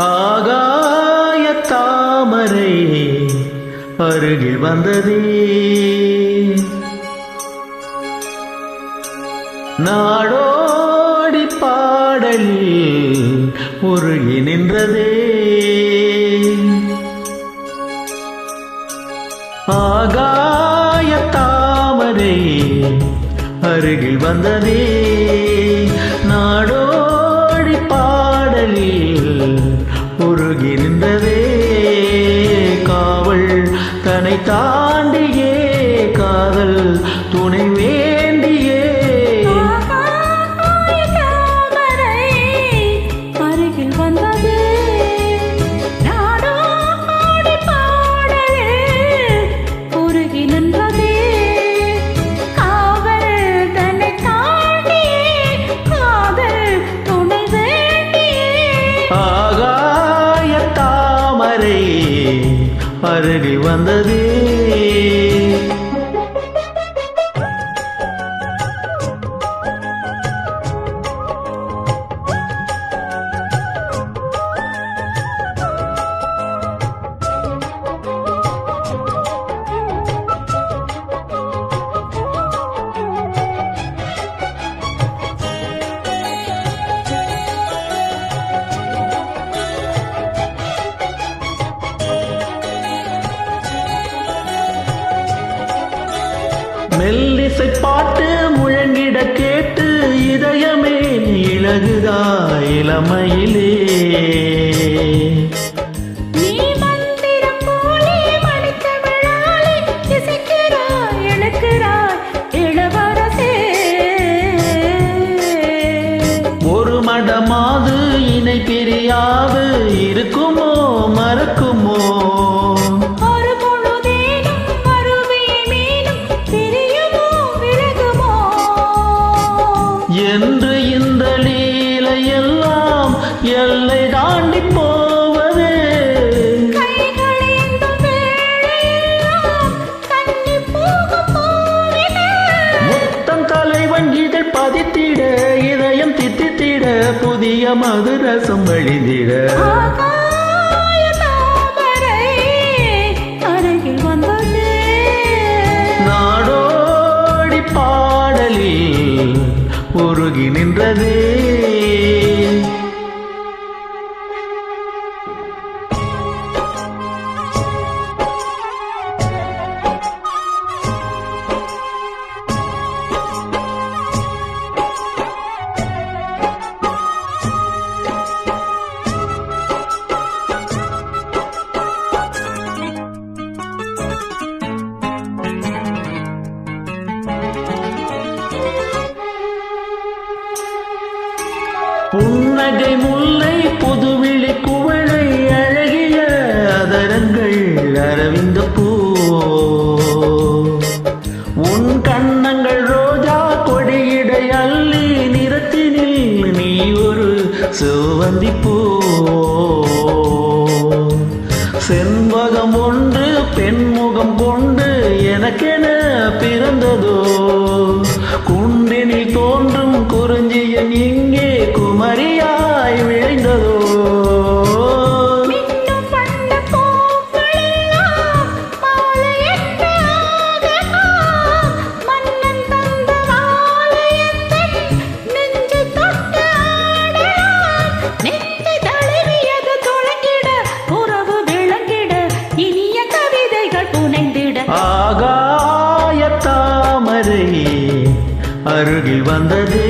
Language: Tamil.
ஆகாய தாமரை அருகில் வந்ததே, நாடோடி பாடலில் உருகி நின்றதே. ஆகாய தாமரை அருகில் வந்ததே, நாடோடி பாடலில் உருகி நின்றதே. காவல் தன்னை தாண்டியே காதல் துணை வேண்டியே. அருகில் வந்தது நாடோடி பாடலில் உருகி நின்றதே. காவல் தன்னை தாண்டியே காதல் துணை வேண்டியே. ஆகாய தாமரை அருகில் வந்ததே. மெல்லிசை பாட்டு முழங்கிட கேட்டு இதயமே இழகுதா இளமையிலே. நீ மந்திரம் போலே மணித்தமிழாலே இசைக்கிறாய் எழுக்கிறாய் இளவரசே. ஒரு மடமாது இணை பிரியாது இருக்குமோ மறக்குமோ. என்று இந்த லீலை எல்லாம் எல்லை தாண்டி போவது. முத்தம் தலைவன் இதழ் பதித்திட இதயம் தித்தித்திட புதிய மதுரசம் வழிந்திட. அருகில் வந்தது நாடோடி பாடலில் உருகி நின்றதே. புன்னகை முல்லை புதுவிழி குவளை அழகிய அதரங்கள் அரவிந்த பூ. உன் கண்ணங்கள் ரோஜா கொடியிடை அள்ளி நிறத்தினில் நீ ஒரு சிவந்தி பூ. செண்பகம் ஒன்று பெண்முகம் கொண்டு எனக்கென பிறந்ததோ. குன்றினில் தோன்றும் குறிஞ்சியன் இங்கே குமரியாய் விளைந்ததோ. ஆகாய தாமரை அருகில் வந்ததே.